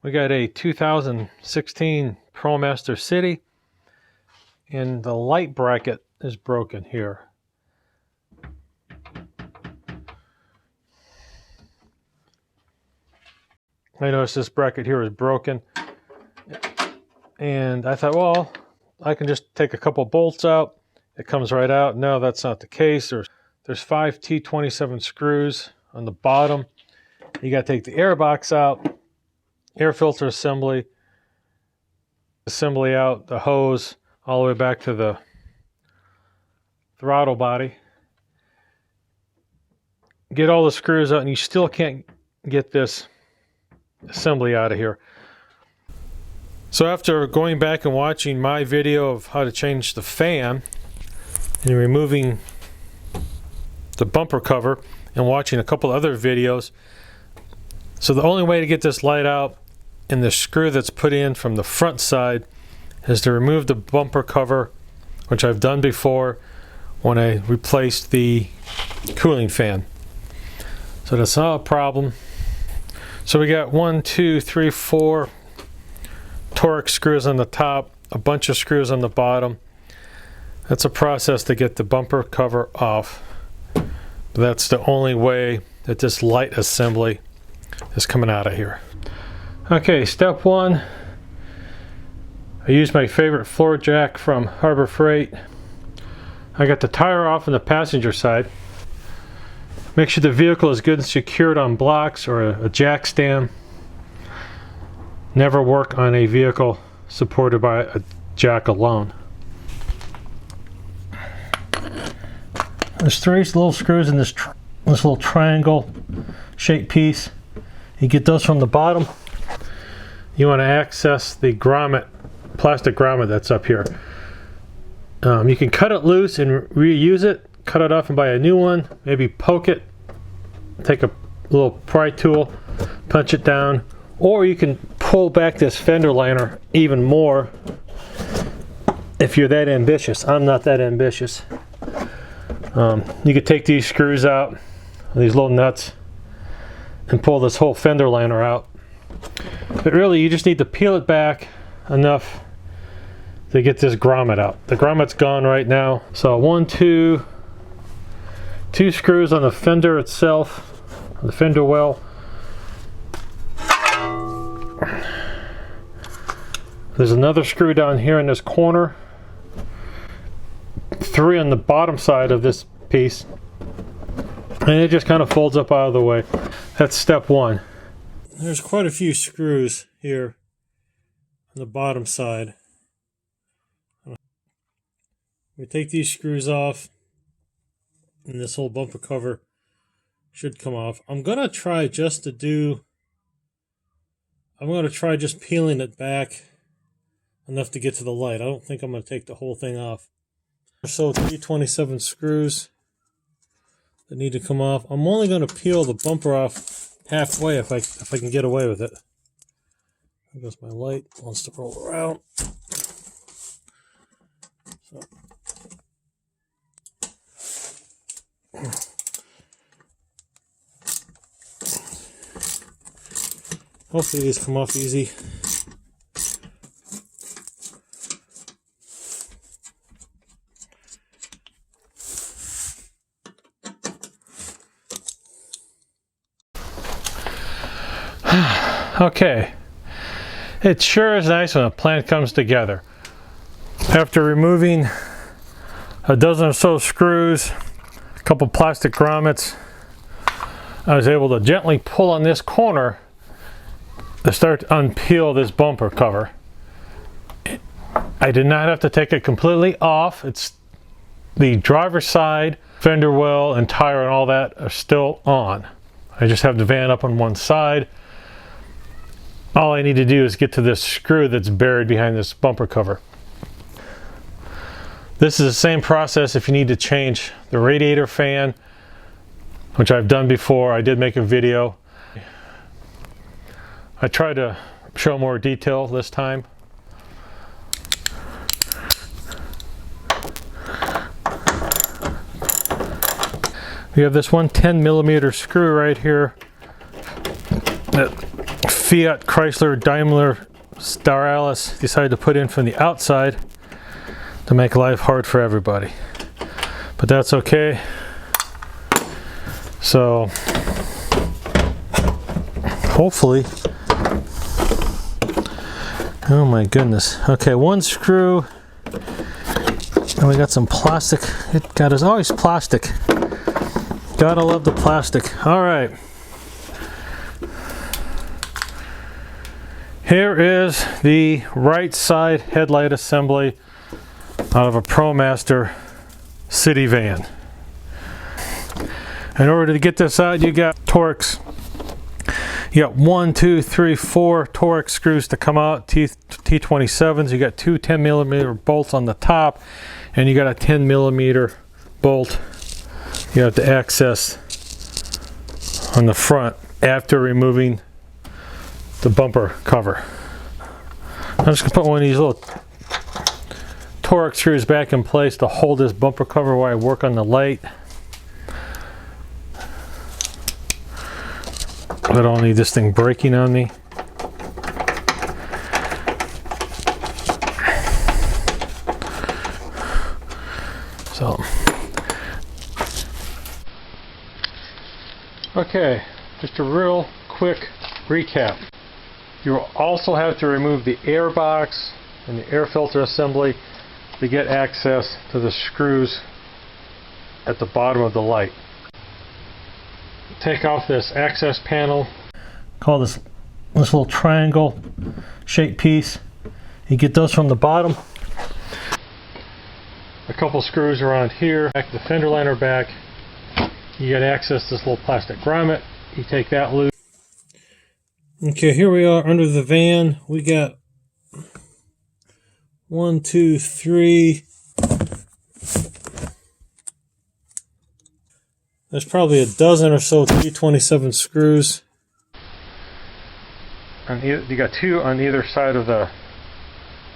We got a 2016 Promaster City, and the light bracket is broken here. I noticed this bracket here is broken, and I thought, well, I can just take a couple bolts out. It comes right out. No, that's not the case. There's 5 T27 screws on the bottom. You got to take the air box out, air filter assembly out, the hose, all the way back to the throttle body. Get all the screws out, and you still can't get this assembly out of here. So after going back and watching my video of how to change the fan and removing the bumper cover and watching a couple other videos, so the only way to get this light out and the screw that's put in from the front side is to remove the bumper cover, which I've done before when I replaced the cooling fan. So that's not a problem. So we got 1, 2, 3, 4 Torx screws on the top, a bunch of screws on the bottom. That's a process to get the bumper cover off. That's the only way that this light assembly is coming out of here. Okay, step 1. I used my favorite floor jack from Harbor Freight. I got the tire off on the passenger side. Make sure the vehicle is good and secured on blocks or a jack stand. Never work on a vehicle supported by a jack alone. There's 3 little screws in this little triangle shaped piece. You get those from the bottom. You want to access the grommet, plastic grommet that's up here. You can cut it loose and reuse it. Cut it off and buy a new one. Maybe poke it. Take a little pry tool, punch it down. Or you can pull back this fender liner even more if you're that ambitious. I'm not that ambitious. You could take these screws out, these little nuts, and pull this whole fender liner out. But really, you just need to peel it back enough to get this grommet out. The grommet's gone right now. So 1, 2 screws on the fender itself, the fender well. There's another screw down here in this corner. 3 on the bottom side of this piece. And it just kind of folds up out of the way. That's step 1. There's quite a few screws here on the bottom side. We take these screws off, and this whole bumper cover should come off. I'm going to try just peeling it back enough to get to the light. I don't think I'm going to take the whole thing off. So 327 screws that need to come off. I'm only going to peel the bumper off halfway if I can get away with it. There goes my light. Wants to roll around. So. Hopefully these come off easy. Okay, it sure is nice when a plan comes together. After removing a dozen or so screws, a couple plastic grommets, I was able to gently pull on this corner to start to unpeel this bumper cover. I did not have to take it completely off. It's the driver's side, fender well, and tire and all that are still on. I just have the van up on one side. All I need to do is get to this screw that's buried behind this bumper cover. This is the same process if you need to change the radiator fan, which I've done before. I did make a video. I tried to show more detail this time. We have this one 10mm screw right here that Fiat, Chrysler, Daimler, Staralis decided to put in from the outside to make life hard for everybody. But that's okay. So hopefully, oh my goodness. Okay, one screw, and we got some plastic. It got us always plastic. Gotta love the plastic. All right. Here is the right side headlight assembly out of a Promaster City van. In order to get this out, you got Torx. You got 1, 2, 3, 4 Torx screws to come out, T27s. You got two 10mm bolts on the top, and you got a 10mm bolt you have to access on the front after removing the bumper cover. I'm just gonna put one of these little Torx screws back in place to hold this bumper cover while I work on the light. I don't need this thing breaking on me. So, okay, just a real quick recap. You will also have to remove the air box and the air filter assembly to get access to the screws at the bottom of the light. Take off this access panel. Call this little triangle shaped piece. You get those from the bottom. A couple screws around here. Back the fender liner back. You get access to this little plastic grommet. You take that loose. Okay, here we are under the van. We got 1, 2, 3. There's probably a dozen or so T27 screws. And you got 2 on either side of the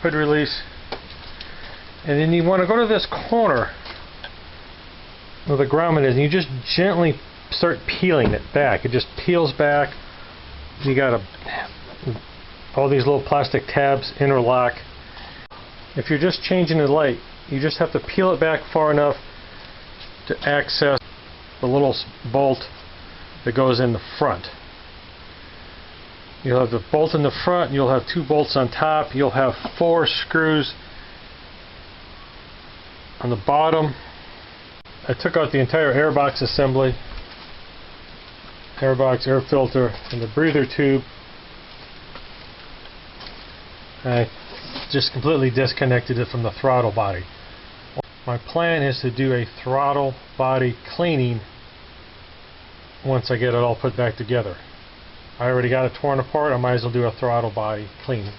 hood release. And then you want to go to this corner where the grommet is, and you just gently start peeling it back. It just peels back. You got all these little plastic tabs interlock. If you're just changing the light, you just have to peel it back far enough to access the little bolt that goes in the front. You'll have the bolt in the front, you'll have 2 bolts on top, you'll have 4 screws on the bottom. I took out the entire airbox assembly, airbox, air filter, and the breather tube. I just completely disconnected it from the throttle body. My plan is to do a throttle body cleaning once I get it all put back together. I already got it torn apart, I might as well do a throttle body cleaning.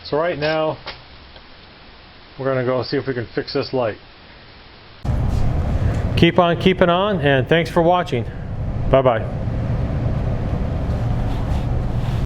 So right now, we're going to go see if we can fix this light. Keep on keeping on, and thanks for watching. Bye-bye.